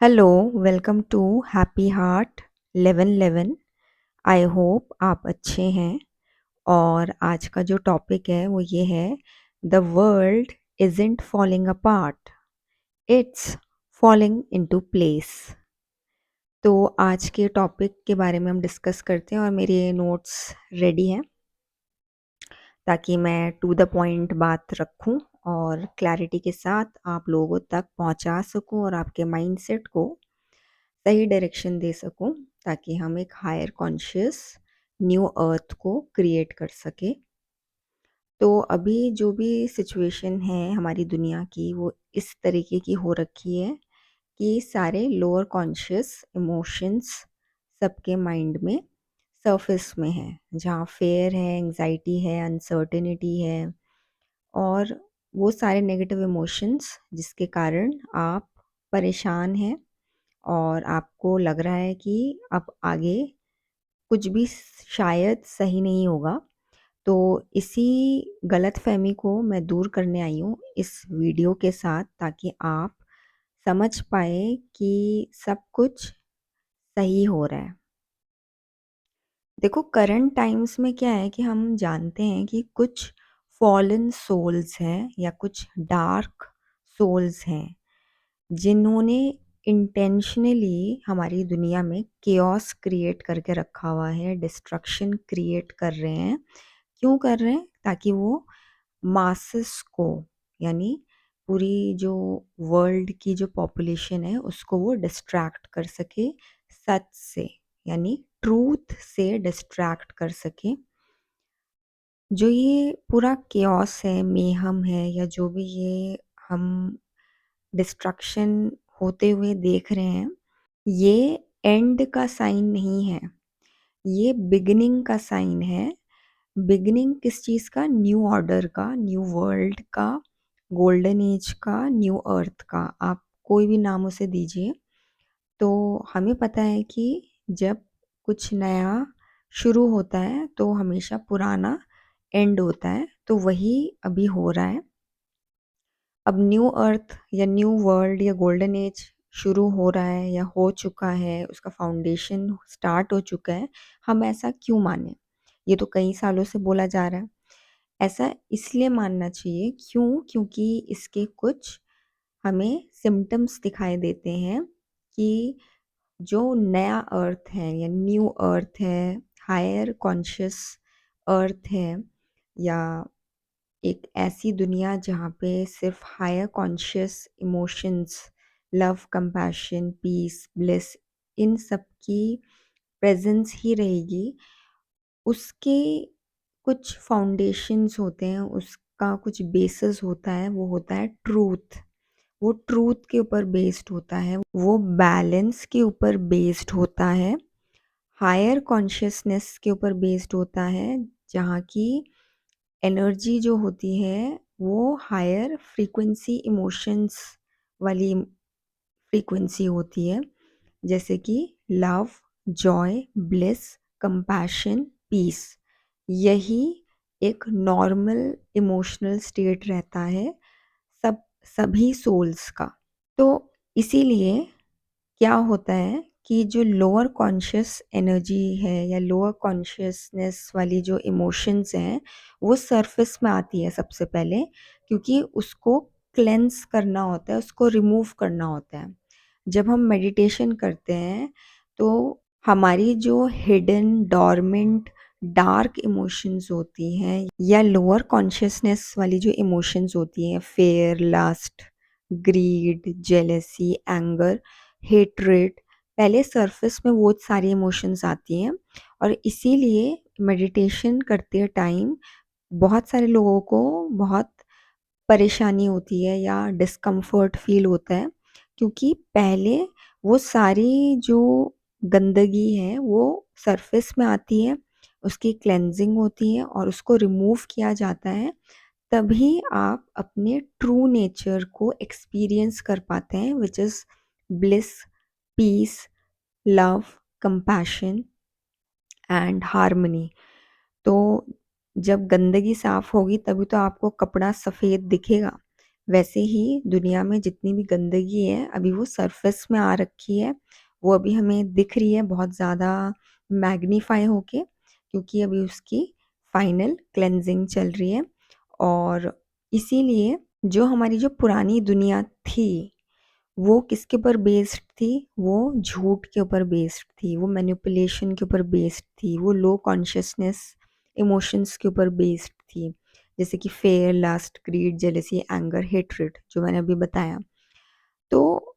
Hello, welcome to happy heart 1111। I hope आप अच्छे हैं। और आज का जो टॉपिक है वो ये है, the world isn't falling apart, it's falling into place. तो आज के टॉपिक के बारे में हम डिस्कस करते हैं और मेरे नोट्स रेडी हैं ताकि मैं टू द पॉइंट बात रखूं और क्लैरिटी के साथ आप लोगों तक पहुंचा सकूं और आपके माइंडसेट को सही डायरेक्शन दे सकूं ताकि हम एक हायर कॉन्शियस न्यू अर्थ को क्रिएट कर सके। तो अभी जो भी सिचुएशन है हमारी दुनिया की वो इस तरीके की हो रखी है कि सारे लोअर कॉन्शियस इमोशंस सबके माइंड में सरफेस में है, जहाँ फेयर है, एंजाइटी है, अनसर्टेनिटी है और वो सारे नेगेटिव इमोशंस जिसके कारण आप परेशान हैं और आपको लग रहा है कि अब आगे कुछ भी शायद सही नहीं होगा। तो इसी गलतफ़हमी को मैं दूर करने आई हूँ इस वीडियो के साथ ताकि आप समझ पाएँ कि सब कुछ सही हो रहा है। देखो, करंट टाइम्स में क्या है कि हम जानते हैं कि कुछ फॉलन सोल्स हैं या कुछ डार्क सोल्स हैं जिन्होंने इंटेंशनली हमारी दुनिया में केओस क्रिएट करके रखा हुआ है, डिस्ट्रक्शन क्रिएट कर रहे हैं। क्यों कर रहे हैं? ताकि वो मासेस को, यानी पूरी जो वर्ल्ड की जो पॉपुलेशन है उसको वो डिस्ट्रैक्ट कर सके सच से, यानी ट्रूथ से डिस्ट्रैक्ट कर सके। जो ये पूरा केओस है, मेहम है या जो भी ये हम डिस्ट्रक्शन होते हुए देख रहे हैं, ये एंड का साइन नहीं है, ये बिगिनिंग का साइन है। बिगिनिंग किस चीज़ का? न्यू ऑर्डर का, न्यू वर्ल्ड का, गोल्डन एज का, न्यू अर्थ का, आप कोई भी नाम उसे दीजिए। तो हमें पता है कि जब कुछ नया शुरू होता है तो हमेशा पुराना एंड होता है, तो वही अभी हो रहा है। अब न्यू अर्थ या न्यू वर्ल्ड या गोल्डन एज शुरू हो रहा है या हो चुका है, उसका फाउंडेशन स्टार्ट हो चुका है। हम ऐसा क्यों माने? ये तो कई सालों से बोला जा रहा है। ऐसा इसलिए मानना चाहिए, क्यों? क्योंकि इसके कुछ हमें सिम्टम्स दिखाई देते हैं कि जो नया अर्थ है या न्यू अर्थ है, हायर कॉन्शियस अर्थ है, या एक ऐसी दुनिया जहाँ पे सिर्फ higher conscious emotions, love, compassion, peace, bliss, इन सब की प्रेजेंस ही रहेगी। उसके कुछ फाउंडेशंस होते हैं, उसका कुछ बेसिस होता है, वो होता है ट्रूथ। वो ट्रूथ के ऊपर बेस्ड होता है, वो बैलेंस के ऊपर बेस्ड होता है, हायर कॉन्शियसनेस के ऊपर बेस्ड होता है, जहाँ की एनर्जी जो होती है वो हायर फ्रीक्वेंसी इमोशंस वाली फ्रीक्वेंसी होती है, जैसे कि love, joy, bliss, compassion, peace. यही एक नॉर्मल इमोशनल स्टेट रहता है सब सभी सोल्स का। तो इसीलिए क्या होता है कि जो लोअर कॉन्शियस एनर्जी है या लोअर कॉन्शियसनेस वाली जो इमोशंस हैं वो सरफेस में आती है सबसे पहले, क्योंकि उसको क्लेंस करना होता है, उसको रिमूव करना होता है। जब हम मेडिटेशन करते हैं तो हमारी जो हिडन डॉर्मेंट डार्क इमोशंस होती हैं या लोअर कॉन्शियसनेस वाली जो इमोशंस होती हैं, fear, lust, greed, jealousy, anger, hatred, पहले सरफेस में वो सारी इमोशंस आती हैं। और इसीलिए मेडिटेशन करते टाइम बहुत सारे लोगों को बहुत परेशानी होती है या डिस्कम्फर्ट फील होता है, क्योंकि पहले वो सारी जो गंदगी है वो सरफेस में आती है, उसकी क्लेंजिंग होती है और उसको रिमूव किया जाता है। तभी आप अपने ट्रू नेचर को एक्सपीरियंस कर पाते हैं, which is bliss, peace, love, compassion and harmony. तो जब गंदगी साफ होगी तभी तो आपको कपड़ा सफ़ेद दिखेगा। वैसे ही दुनिया में जितनी भी गंदगी है अभी वो सरफेस में आ रखी है, वो अभी हमें दिख रही है बहुत ज़्यादा मैग्नीफाई होके, क्योंकि अभी उसकी फाइनल क्लेंजिंग चल रही है। और इसीलिए जो हमारी जो पुरानी दुनिया थी वो किसके ऊपर बेस्ड थी? वो झूठ के ऊपर बेस्ड थी, वो मैनिपुलेशन के ऊपर बेस्ड थी, वो लो कॉन्शियसनेस इमोशंस के ऊपर बेस्ड थी, जैसे कि fear, lust, greed, jealousy, anger, hatred, जो मैंने अभी बताया। तो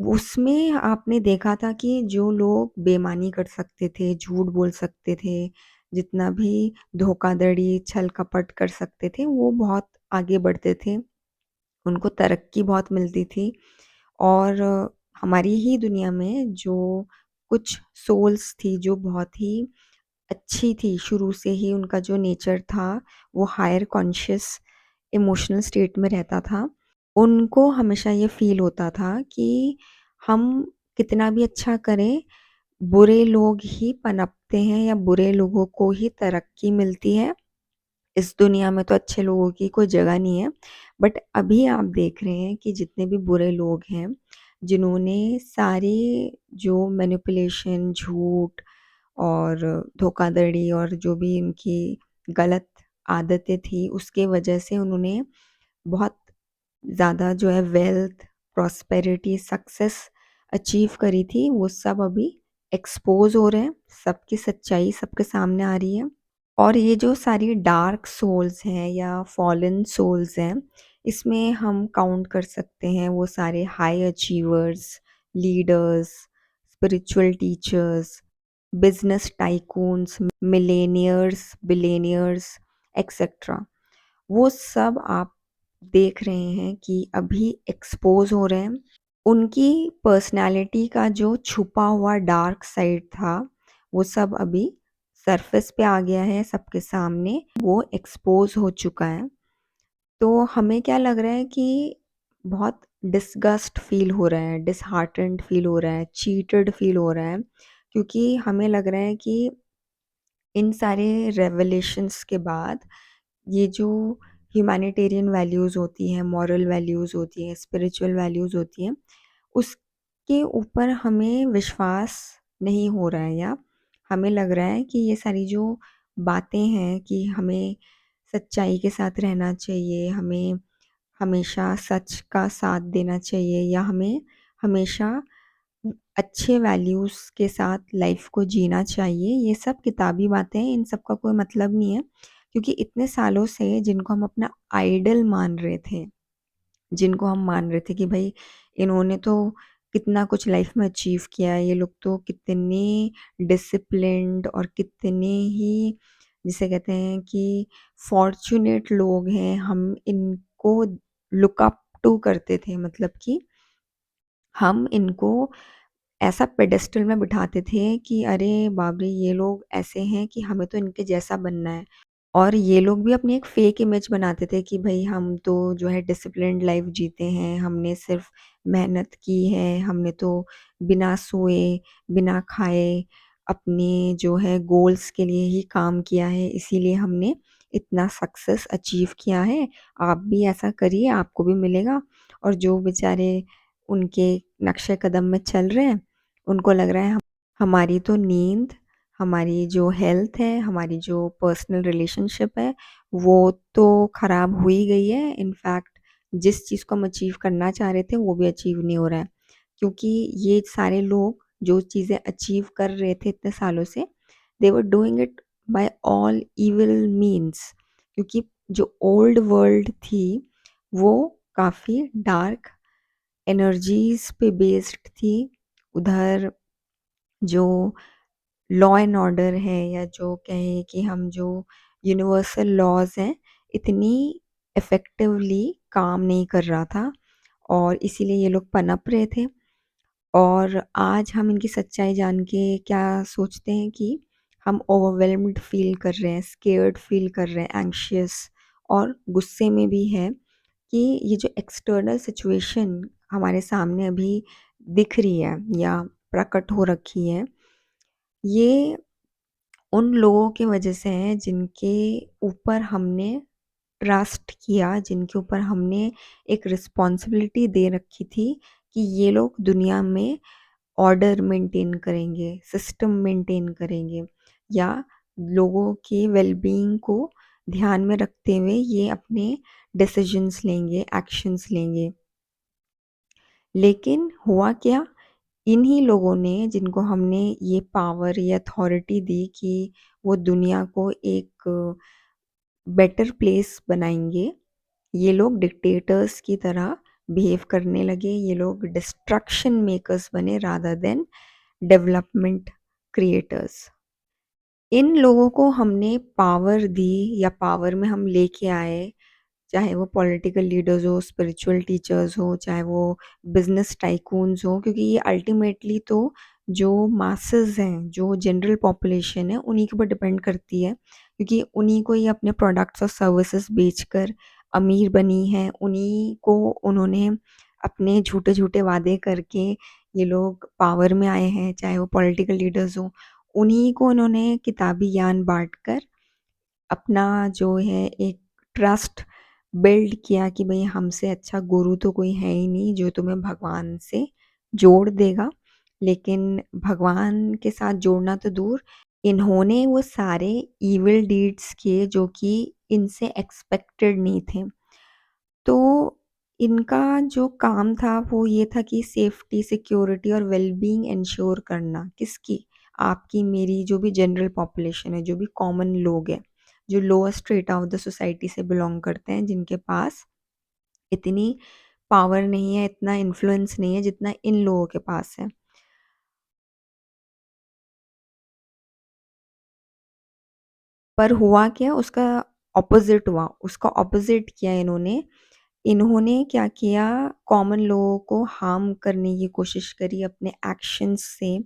उसमें आपने देखा था कि जो लोग बेईमानी कर सकते थे, झूठ बोल सकते थे, जितना भी धोखाधड़ी, छल कपट कर सकते थे, वो बहुत आगे बढ़ते थे, उनको तरक्की बहुत मिलती थी। और हमारी ही दुनिया में जो कुछ सोल्स थी जो बहुत ही अच्छी थी, शुरू से ही उनका जो नेचर था वो हायर कॉन्शियस इमोशनल स्टेट में रहता था। उनको हमेशा ये फील होता था कि हम कितना भी अच्छा करें, बुरे लोग ही पनपते हैं या बुरे लोगों को ही तरक्की मिलती है। इस दुनिया में तो अच्छे लोगों की कोई जगह नहीं है। बट अभी आप देख रहे हैं कि जितने भी बुरे लोग हैं, जिन्होंने सारे जो मैनिपुलेशन, झूठ और धोखाधड़ी और जो भी इनकी गलत आदतें थी, उसके वजह से उन्होंने बहुत ज़्यादा जो है वेल्थ, प्रॉस्पेरिटी, सक्सेस अचीव करी थी, वो सब अभी एक्सपोज़ हो रहे हैं। सबकी सच्चाई सबके सामने आ रही है। और ये जो सारी डार्क सोल्स हैं या फॉलन सोल्स हैं, इसमें हम काउंट कर सकते हैं वो सारे high achievers, leaders, spiritual teachers, business tycoons, millionaires, billionaires, etcetera. वो सब आप देख रहे हैं कि अभी एक्सपोज हो रहे हैं। उनकी पर्सनैलिटी का जो छुपा हुआ डार्क साइड था, वो सब अभी सरफेस पे आ गया है सबके सामने, वो एक्सपोज हो चुका है। तो हमें क्या लग रहा है कि बहुत डिसगस्ट फील हो रहा है, डिसहार्टेंड फील हो रहा है, चीटेड फील हो रहा है, क्योंकि हमें लग रहा है कि इन सारे रेवलेशंस के बाद ये जो ह्यूमैनिटेरियन वैल्यूज़ होती हैं, मॉरल वैल्यूज़ होती हैं, स्पिरिचुअल वैल्यूज़ होती हैं, उसके ऊपर हमें विश्वास नहीं हो रहा है, या हमें लग रहा है कि ये सारी जो बातें हैं कि हमें सच्चाई के साथ रहना चाहिए, हमें हमेशा सच का साथ देना चाहिए, या हमें हमेशा अच्छे वैल्यूज़ के साथ लाइफ को जीना चाहिए, ये सब किताबी बातें हैं, इन सब का कोई मतलब नहीं है। क्योंकि इतने सालों से जिनको हम अपना आइडल मान रहे थे, जिनको हम मान रहे थे कि भाई इन्होंने तो कितना कुछ लाइफ में अचीव किया है, ये लोग तो कितने डिसिप्लिन्ड और कितने ही, जिसे कहते हैं कि फॉर्चुनेट लोग हैं, हम इनको लुक अप टू करते थे, मतलब कि हम इनको ऐसा पेडेस्टल में बिठाते थे कि अरे बाप रे, ये लोग ऐसे हैं कि हमें तो इनके जैसा बनना है। और ये लोग भी अपनी एक फेक इमेज बनाते थे कि भाई हम तो जो है डिसिप्लिन्ड लाइफ जीते हैं, हमने सिर्फ मेहनत की है, हमने तो बिना सोए, बिना खाए अपने जो है गोल्स के लिए ही काम किया है, इसीलिए हमने इतना सक्सेस अचीव किया है। आप भी ऐसा करिए, आपको भी मिलेगा। और जो बेचारे उनके नक्शे कदम में चल रहे हैं, उनको लग रहा है हमारी तो नींद, हमारी जो हेल्थ है, हमारी जो पर्सनल रिलेशनशिप है, वो तो ख़राब हो ही गई है। इनफैक्ट जिस चीज़ को हम अचीव करना चाह रहे थे वो भी अचीव नहीं हो रहा है, क्योंकि ये सारे लोग जो चीज़ें अचीव कर रहे थे इतने सालों से, they were doing it by all evil means. क्योंकि जो ओल्ड वर्ल्ड थी वो काफ़ी डार्क एनर्जीज पे बेस्ड थी। उधर जो लॉ एंड ऑर्डर है, या जो कहें कि हम जो यूनिवर्सल लॉज हैं, इतनी इफ़ेक्टिवली काम नहीं कर रहा था, और इसीलिए ये लोग पनप रहे थे। और आज हम इनकी सच्चाई जान के क्या सोचते हैं कि हम ओवरवेल्म्ड फील कर रहे हैं, स्केयर्ड फील कर रहे हैं, एंग्शियस और गुस्से में भी है कि ये जो एक्सटर्नल सिचुएशन हमारे सामने अभी दिख रही है या प्रकट हो रखी है, ये उन लोगों की वजह से है जिनके ऊपर हमने ट्रस्ट किया, जिनके ऊपर हमने एक रिस्पॉन्सिबिलिटी दे रखी थी कि ये लोग दुनिया में ऑर्डर मेंटेन करेंगे, सिस्टम मेंटेन करेंगे या लोगों के वेलबीइंग को ध्यान में रखते हुए ये अपने डिसीजंस लेंगे, एक्शंस लेंगे। लेकिन हुआ क्या? इन्हीं लोगों ने, जिनको हमने ये पावर या अथॉरिटी दी कि वो दुनिया को एक बेटर प्लेस बनाएंगे, ये लोग डिक्टेटर्स की तरह बिहेव करने लगे। ये लोग डिस्ट्रक्शन मेकर्स बने रादर देन डेवलपमेंट क्रिएटर्स। इन लोगों को हमने पावर दी या पावर में हम लेके आए, चाहे वो पॉलिटिकल लीडर्स हो, स्पिरिचुअल टीचर्स हो, चाहे वो बिजनेस टाइकून्स हो, क्योंकि ये अल्टीमेटली तो जो मासेस हैं, जो जनरल पॉपुलेशन है, उन्हीं के ऊपर डिपेंड करती है, क्योंकि उन्हीं को ये अपने प्रोडक्ट्स और सर्विसेज बेचकर अमीर बनी है। उन्हीं को उन्होंने अपने झूठे झूठे वादे करके ये लोग पावर में आए हैं, चाहे वो पॉलिटिकल लीडर्स हो। उन्हीं को उन्होंने किताबी ज्ञान बांटकर अपना जो है एक ट्रस्ट बिल्ड किया कि भाई हमसे अच्छा गुरु तो कोई है ही नहीं जो तुम्हें भगवान से जोड़ देगा। लेकिन भगवान के साथ जोड़ना तो दूर, इन्होंने वो सारे इविल डीड्स किए जो कि इनसे एक्सपेक्टेड नहीं थे। तो इनका जो काम था वो ये था कि सेफ्टी, सिक्योरिटी और वेलबींग इंश्योर करना। किसकी? आपकी, मेरी, जो भी जनरल पॉपुलेशन है, जो भी कॉमन लोग हैं, जो lower strata of the society से बिलोंग करते हैं, जिनके पास इतनी पावर नहीं है, इतना इन्फ्लुएंस नहीं है जितना इन लोगों के पास है। पर हुआ क्या? उसका ऑपोजिट हुआ। उसका ऑपोजिट किया इन्होंने। इन्होंने क्या किया? कॉमन लोगों को हार्म करने की कोशिश करी अपने एक्शंस से,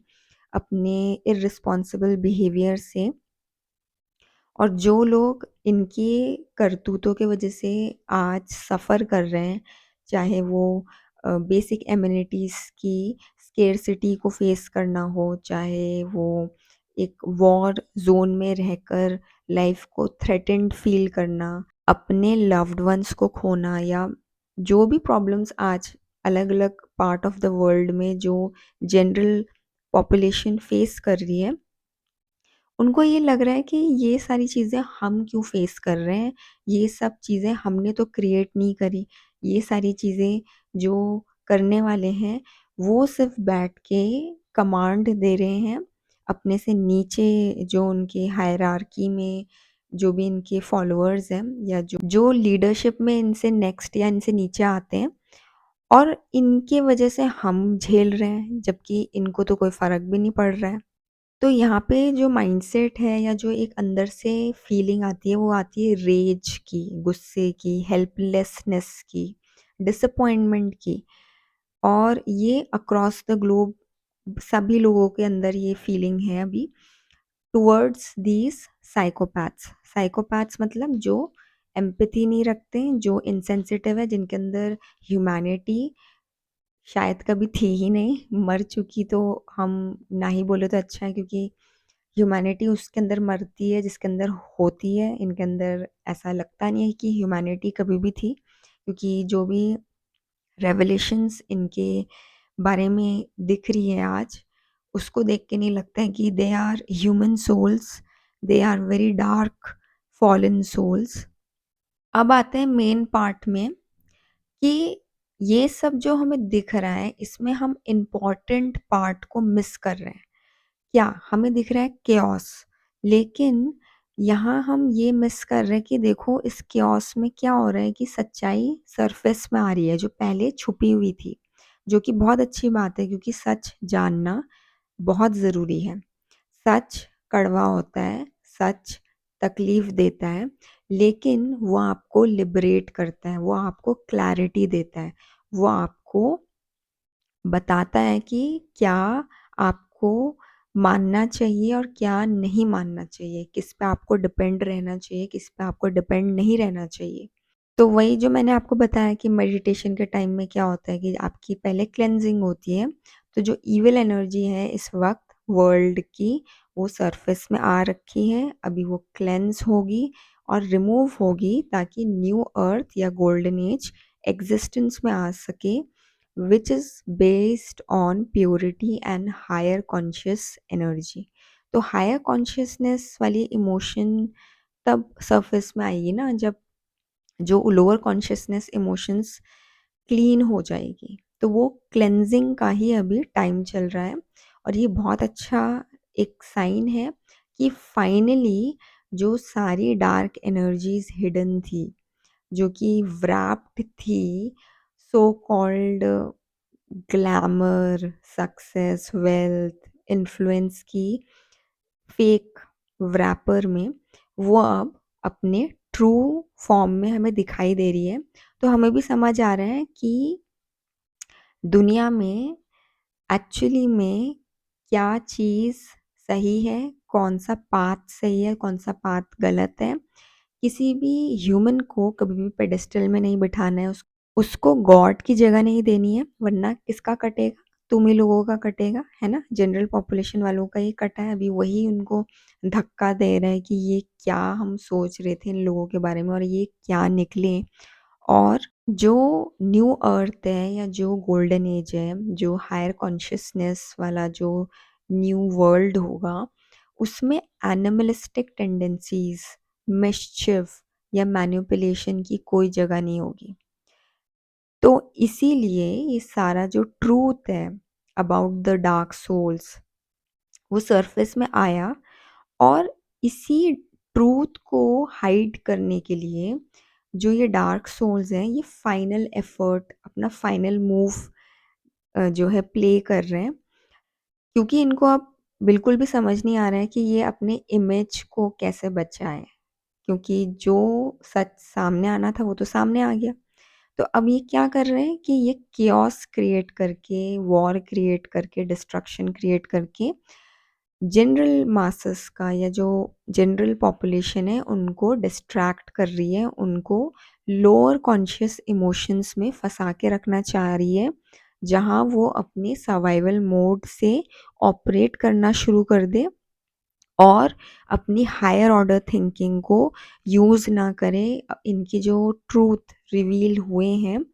अपने इर्रिस्पॉन्सिबल बिहेवियर से। और जो लोग इनकी करतूतों के वजह से आज सफ़र कर रहे हैं, चाहे वो बेसिक एमिनिटीज़ की स्केर्सिटी को फेस करना हो, चाहे वो एक वॉर जोन में रहकर लाइफ को थ्रेटेंड फील करना, अपने लव्ड वंस को खोना, या जो भी प्रॉब्लम्स आज अलग अलग पार्ट ऑफ द वर्ल्ड में जो जनरल पॉपुलेशन फेस कर रही है, उनको ये लग रहा है कि ये सारी चीज़ें हम क्यों फेस कर रहे हैं, ये सब चीज़ें हमने तो क्रिएट नहीं करी। ये सारी चीज़ें जो करने वाले हैं वो सिर्फ बैठ के कमांड दे रहे हैं अपने से नीचे, जो उनके हायरार्की में जो भी इनके फॉलोअर्स हैं, या जो लीडरशिप में इनसे नेक्स्ट या इनसे नीचे आते हैं। और इनके वजह से हम झेल रहे हैं, जबकि इनको तो कोई फ़र्क भी नहीं पड़ रहा है। तो यहाँ पे जो माइंडसेट है या जो एक अंदर से फीलिंग आती है, वो आती है रेज की, गुस्से की, हेल्पलेसनेस की, डिसअपॉइंटमेंट की। और ये अक्रॉस द ग्लोब सभी लोगों के अंदर ये फीलिंग है अभी टुवर्ड्स दीज साइकोपैथ्स। साइकोपैथ्स मतलब जो एम्पैथी नहीं रखते, जो इनसेंसिटिव है, जिनके अंदर ह्यूमैनिटी शायद कभी थी ही नहीं, मर चुकी तो हम ना ही बोले तो अच्छा है, क्योंकि ह्यूमैनिटी उसके अंदर मरती है जिसके अंदर होती है। इनके अंदर ऐसा लगता नहीं है कि ह्यूमैनिटी कभी भी थी, क्योंकि जो भी रेवलेशंस इनके बारे में दिख रही है आज, उसको देख के नहीं लगता है कि they are human souls, they are very dark fallen souls. अब आते हैं मेन पार्ट में कि ये सब जो हमें दिख रहा है, इसमें हम इम्पॉर्टेंट पार्ट को मिस कर रहे हैं। क्या? हमें दिख रहा है केओस, लेकिन यहाँ हम ये मिस कर रहे हैं कि देखो इस केओस में क्या हो रहा है कि सच्चाई सरफेस में आ रही है जो पहले छुपी हुई थी, जो कि बहुत अच्छी बात है, क्योंकि सच जानना बहुत ज़रूरी है। सच कड़वा होता है, सच तकलीफ देता है, लेकिन वो आपको लिबरेट करता है, वो आपको क्लैरिटी देता है, वो आपको बताता है कि क्या आपको मानना चाहिए और क्या नहीं मानना चाहिए, किस पे आपको डिपेंड रहना चाहिए, किस पे आपको डिपेंड नहीं रहना चाहिए। तो वही जो मैंने आपको बताया कि मेडिटेशन के टाइम में क्या होता है कि आपकी पहले क्लेंजिंग होती है, तो जो इविल एनर्जी है इस वक्त वर्ल्ड की, वो सरफेस में आ रखी है, अभी वो क्लेंस होगी और रिमूव होगी ताकि न्यू अर्थ या गोल्डन एज एग्जिस्टेंस में आ सके, which is based on purity and higher conscious energy. तो हायर कॉन्शियसनेस वाली इमोशन तब सरफेस में आएगी ना, जब जो लोअर कॉन्शियसनेस इमोशंस क्लीन हो जाएगी। तो वो क्लेंजिंग का ही अभी टाइम चल रहा है और ये बहुत अच्छा एक साइन है कि फाइनली जो सारी डार्क एनर्जीज हिडन थी, जो कि व्रैप्ड थी so called glamour, success, wealth, influence की फेक व्रैपर में, वो अब अपने ट्रू फॉर्म में हमें दिखाई दे रही है। तो हमें भी समझ आ रहा है कि दुनिया में एक्चुअली में क्या चीज़ सही है, कौन सा पाथ सही है, कौन सा पाथ गलत है। किसी भी ह्यूमन को कभी भी पेडेस्टल में नहीं बिठाना है, उसको गॉड की जगह नहीं देनी है, वरना किसका कटेगा? तुम ही लोगों का कटेगा, है ना? जनरल पॉपुलेशन वालों का ही कटा है, अभी वही उनको धक्का दे रहा है कि ये क्या हम सोच रहे थे इन लोगों के बारे में और ये क्या निकले। और जो न्यू अर्थ है या जो गोल्डन एज है, जो हायर कॉन्शियसनेस वाला जो न्यू वर्ल्ड होगा, उसमें एनिमलिस्टिक टेंडेंसीज, मिस्चिफ या मैनिपुलेशन की कोई जगह नहीं होगी। तो इसीलिए ये सारा जो ट्रूथ है अबाउट द डार्क सोल्स, वो सरफेस में आया। और इसी ट्रूथ को हाइड करने के लिए जो ये डार्क सोल्स हैं, ये फाइनल एफर्ट, अपना फाइनल मूव जो है प्ले कर रहे हैं, क्योंकि इनको अब बिल्कुल भी समझ नहीं आ रहा है कि ये अपने इमेज को कैसे बचाएं, क्योंकि जो सच सामने आना था वो तो सामने आ गया। तो अब ये क्या कर रहे हैं कि ये कियोस क्रिएट करके, वॉर क्रिएट करके, डिस्ट्रक्शन क्रिएट करके जनरल मासेस का या जो जनरल पॉपुलेशन है उनको डिस्ट्रैक्ट कर रही है, उनको लोअर कॉन्शियस इमोशंस में फंसा के रखना चाह रही है, जहां वो अपने सर्वाइवल मोड से ऑपरेट करना शुरू कर दे और अपनी हायर ऑर्डर थिंकिंग को यूज़ ना करें। इनकी जो ट्रूथ रिवील हुए हैं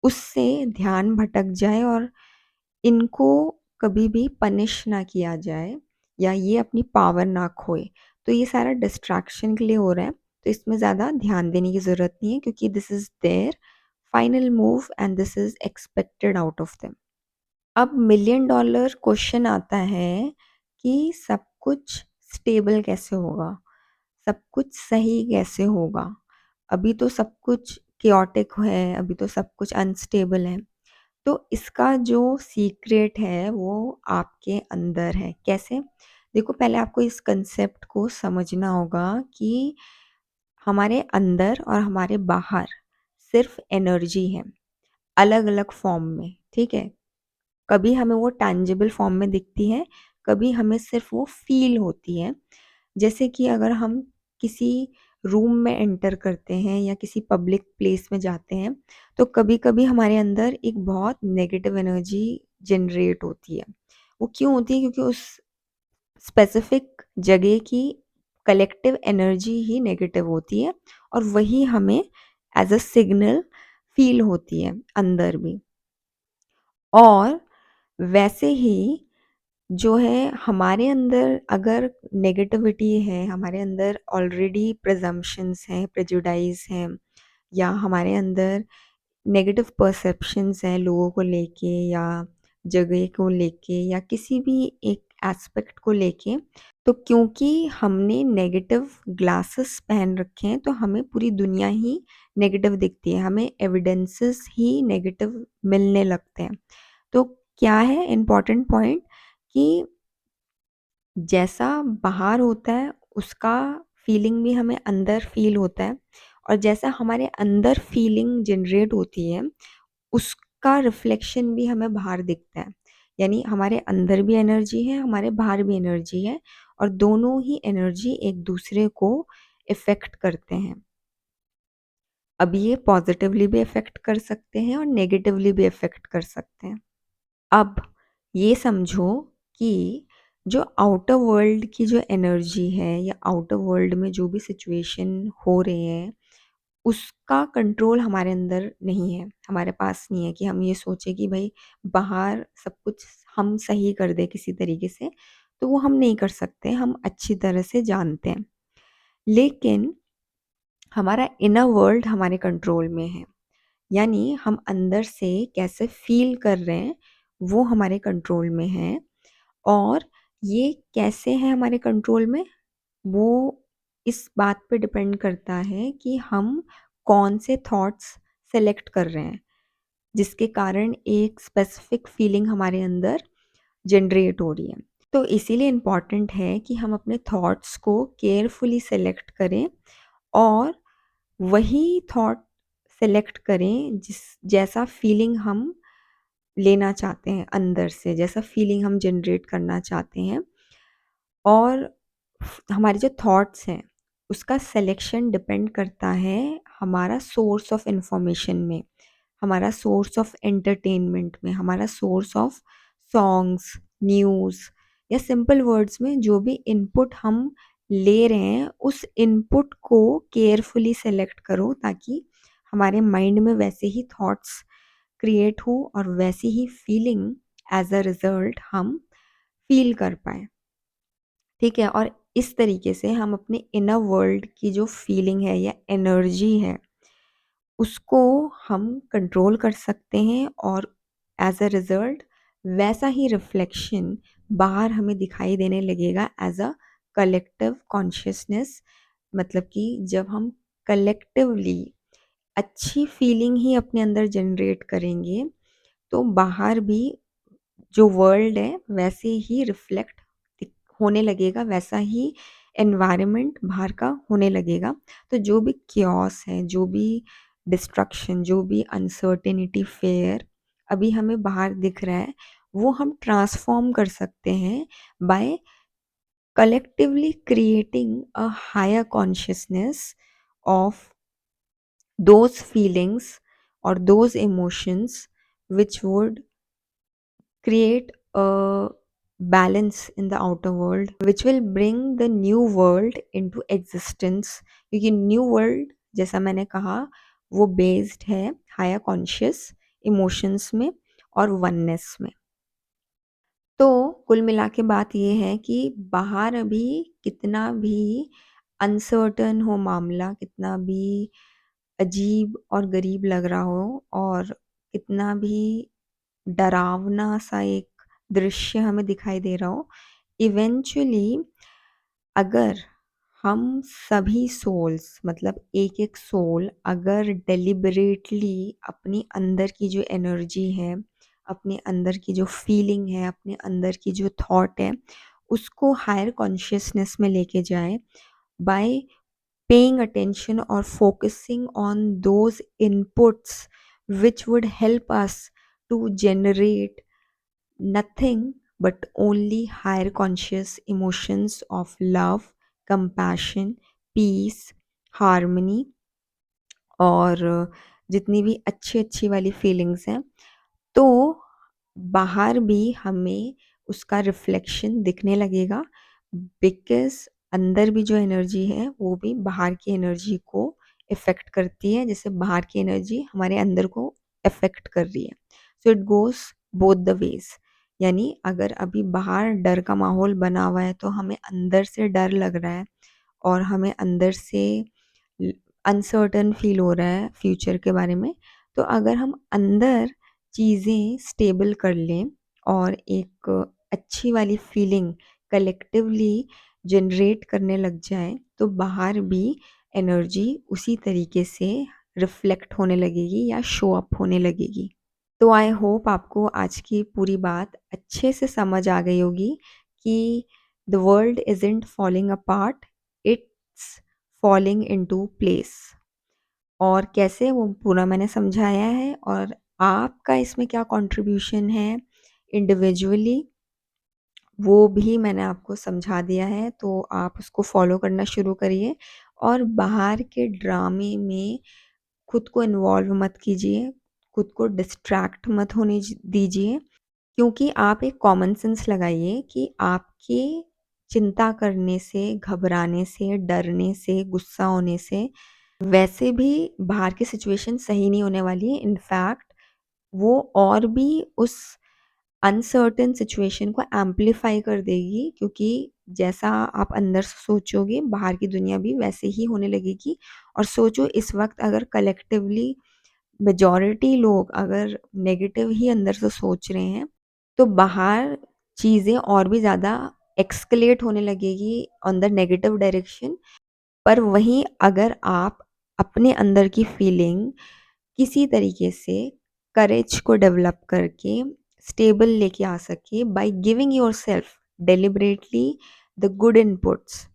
उससे ध्यान भटक जाए और इनको कभी भी पनिश ना किया जाए या ये अपनी पावर ना खोए। तो ये सारा डिस्ट्रैक्शन के लिए हो रहा है, तो इसमें ज़्यादा ध्यान देने की ज़रूरत नहीं है, क्योंकि this is there final move and this is expected out of them. अब मिलियन डॉलर क्वेश्चन आता है कि सब कुछ स्टेबल कैसे होगा, सब कुछ सही कैसे होगा? अभी तो सब कुछ केओटिक है, अभी तो सब कुछ अनस्टेबल है। तो इसका जो सीक्रेट है वो आपके अंदर है। कैसे? देखो, पहले आपको इस कंसेप्ट को समझना होगा कि हमारे अंदर और हमारे बाहर सिर्फ एनर्जी है, अलग-अलग फॉर्म में, ठीक है? कभी हमें वो टैंजिबल फॉर्म में दिखती है, कभी हमें सिर्फ वो फ़ील होती है। जैसे कि अगर हम किसी रूम में एंटर करते हैं या किसी पब्लिक प्लेस में जाते हैं, तो कभी-कभी हमारे अंदर एक बहुत नेगेटिव एनर्जी जनरेट होती है। वो क्यों होती है? क्योंकि उस स्पेसिफिक जगह की कलेक्टिव एनर्जी ही नेगेटिव होती है और वही हमें एज़ अ सिग्नल फ़ील होती है अंदर भी। और वैसे ही जो है हमारे अंदर अगर नेगेटिविटी है, हमारे अंदर ऑलरेडी प्रिजम्पशंस हैं, प्रेजुडाइज हैं, या हमारे अंदर नेगेटिव परसेप्शंस हैं लोगों को लेके या जगह को लेके या किसी भी एक एस्पेक्ट को लेके, तो क्योंकि हमने नेगेटिव ग्लासेस पहन रखे हैं तो हमें पूरी दुनिया ही नेगेटिव दिखती है, हमें एविडेंसेस ही नेगेटिव मिलने लगते हैं। तो क्या है इम्पॉर्टेंट पॉइंट कि जैसा बाहर होता है उसका फीलिंग भी हमें अंदर फील होता है, और जैसा हमारे अंदर फीलिंग जनरेट होती है उसका रिफ्लेक्शन भी हमें बाहर दिखता है। यानी हमारे अंदर भी एनर्जी है, हमारे बाहर भी एनर्जी है, और दोनों ही एनर्जी एक दूसरे को इफ़ेक्ट करते हैं। अब ये पॉजिटिवली भी इफ़ेक्ट कर सकते हैं और नेगेटिवली भी इफ़ेक्ट कर सकते हैं। अब ये समझो कि जो आउटर वर्ल्ड की जो एनर्जी है या आउटर वर्ल्ड में जो भी सिचुएशन हो रहे हैं, उसका कंट्रोल हमारे अंदर नहीं है, हमारे पास नहीं है कि हम ये सोचें कि भई बाहर सब कुछ हम सही कर दें किसी तरीके से, तो वो हम नहीं कर सकते, हम अच्छी तरह से जानते हैं। लेकिन हमारा इनर वर्ल्ड हमारे कंट्रोल में है, यानी हम अंदर से कैसे फ़ील कर रहे हैं, वो हमारे कंट्रोल में है। और ये कैसे है हमारे कंट्रोल में, वो इस बात पे डिपेंड करता है कि हम कौन से थॉट्स सेलेक्ट कर रहे हैं, जिसके कारण एक स्पेसिफिक फीलिंग हमारे अंदर जनरेट हो रही है। तो इसीलिए इम्पॉर्टेंट है कि हम अपने थॉट्स को केयरफुली सेलेक्ट करें और वही थॉट सेलेक्ट करें जैसा फीलिंग हम लेना चाहते हैं अंदर से, जैसा फीलिंग हम जनरेट करना चाहते हैं। और हमारे जो थॉट्स हैं, उसका सिलेक्शन डिपेंड करता है हमारा सोर्स ऑफ इंफॉर्मेशन में, हमारा सोर्स ऑफ एंटरटेनमेंट में, हमारा सोर्स ऑफ सॉन्ग्स, न्यूज़ या सिंपल वर्ड्स में जो भी इनपुट हम ले रहे हैं, उस इनपुट को केयरफुली सेलेक्ट करो ताकि हमारे माइंड में वैसे ही थॉट्स क्रिएट हो और वैसी ही फीलिंग एज अ रिज़ल्ट हम फील कर पाएँ। ठीक है? और इस तरीके से हम अपने इनर वर्ल्ड की जो फीलिंग है या एनर्जी है, उसको हम कंट्रोल कर सकते हैं और एज़ अ रिज़ल्ट वैसा ही रिफ्लेक्शन बाहर हमें दिखाई देने लगेगा एज़ अ कलेक्टिव कॉन्शियसनेस। मतलब कि जब हम कलेक्टिवली अच्छी फीलिंग ही अपने अंदर जनरेट करेंगे, तो बाहर भी जो वर्ल्ड है वैसे ही रिफ्लेक्ट होने लगेगा, वैसा ही एनवायरनमेंट बाहर का होने लगेगा। तो जो भी क्योस है, जो भी डिस्ट्रक्शन, जो भी अनसर्टेनिटी, फेयर अभी हमें बाहर दिख रहा है, वो हम ट्रांसफॉर्म कर सकते हैं by collectively creating a higher consciousness of those feelings or those emotions which would create a balance in the outer world, which will bring the new world into existence। क्योंकि न्यू वर्ल्ड जैसा मैंने कहा वो based है higher conscious emotions में और oneness में। तो कुल मिला के बात ये है कि बाहर अभी कितना भी अनसर्टन हो मामला, कितना भी अजीब और गरीब लग रहा हो और कितना भी डरावना सा एक दृश्य हमें दिखाई दे रहा हो, इवेंचुअली अगर हम सभी सोल्स मतलब एक-एक सोल अगर डेलिबरेटली अपनी अंदर की जो एनर्जी है, अपने अंदर की जो फीलिंग है, अपने अंदर की जो थॉट है, उसको हायर कॉन्शियसनेस में लेके जाएँ bye paying attention or focusing on those inputs which would help us to generate nothing but only higher conscious emotions of love, compassion, peace, harmony और जितनी भी अच्छी-अच्छी वाली फीलिंग्स हैं, तो बाहर भी हमें उसका रिफ्लेक्शन दिखने लगेगा बिकॉज़ अंदर भी जो एनर्जी है वो भी बाहर की एनर्जी को इफ़ेक्ट करती है, जैसे बाहर की एनर्जी हमारे अंदर को इफ़ेक्ट कर रही है। So it goes both the ways. यानी अगर अभी बाहर डर का माहौल बना हुआ है तो हमें अंदर से डर लग रहा है और हमें अंदर से अनसर्टन फील हो रहा है फ्यूचर के बारे में, तो अगर हम अंदर चीज़ें स्टेबल कर लें और एक अच्छी वाली फीलिंग कलेक्टिवली जनरेट करने लग जाए, तो बाहर भी एनर्जी उसी तरीके से रिफ्लेक्ट होने लगेगी या शो अप होने लगेगी। तो आई होप आपको आज की पूरी बात अच्छे से समझ आ गई होगी कि the world isn't falling apart, it's falling into place. और कैसे वो पूरा मैंने समझाया है और आपका इसमें क्या कंट्रीब्यूशन है इंडिविजुअली, वो भी मैंने आपको समझा दिया है, तो आप उसको फॉलो करना शुरू करिए और बाहर के ड्रामे में खुद को इन्वॉल्व मत कीजिए, खुद को डिस्ट्रैक्ट मत होने दीजिए। क्योंकि आप एक कॉमन सेंस लगाइए कि आपके चिंता करने से, घबराने से, डरने से, गुस्सा होने से वैसे भी बाहर की सिचुएशन सही नहीं होने वाली है। इनफैक्ट वो और भी उस अनसर्टेन सिचुएशन को एम्प्लीफाई कर देगी, क्योंकि जैसा आप अंदर से सोचोगे बाहर की दुनिया भी वैसे ही होने लगेगी। और सोचो इस वक्त अगर कलेक्टिवली मेजॉरिटी लोग अगर नेगेटिव ही अंदर से सोच रहे हैं तो बाहर चीज़ें और भी ज़्यादा एक्सकलेट होने लगेगी ऑन द नेगेटिव डायरेक्शन। पर वहीं अगर आप अपने अंदर की फीलिंग किसी तरीके से करेज को डेवलप करके स्टेबल लेके आ सके by giving your self deliberately the good inputs,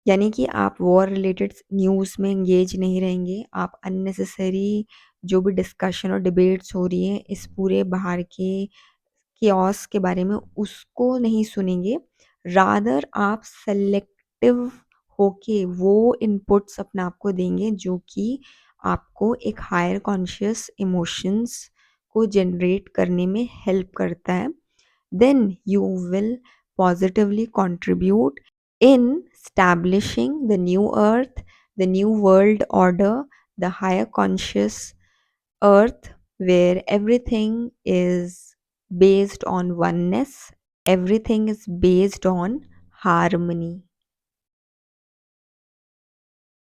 यानी कि आप वॉर रिलेटेड न्यूज़ में एंगेज नहीं रहेंगे, आप अननेसेसरी जो भी डिस्कशन और डिबेट्स हो रही हैं इस पूरे बाहर के कियोस्क के बारे में उसको नहीं सुनेंगे। रादर आप सेलेक्टिव होके वो इनपुट्स अपने आप को देंगे जो कि आपको एक हायर कॉन्शियस इमोशंस को जनरेट करने में हेल्प करता है। then you will positively contribute in establishing the new earth, the new world order, the higher conscious earth where everything is based on oneness, everything is based on harmony.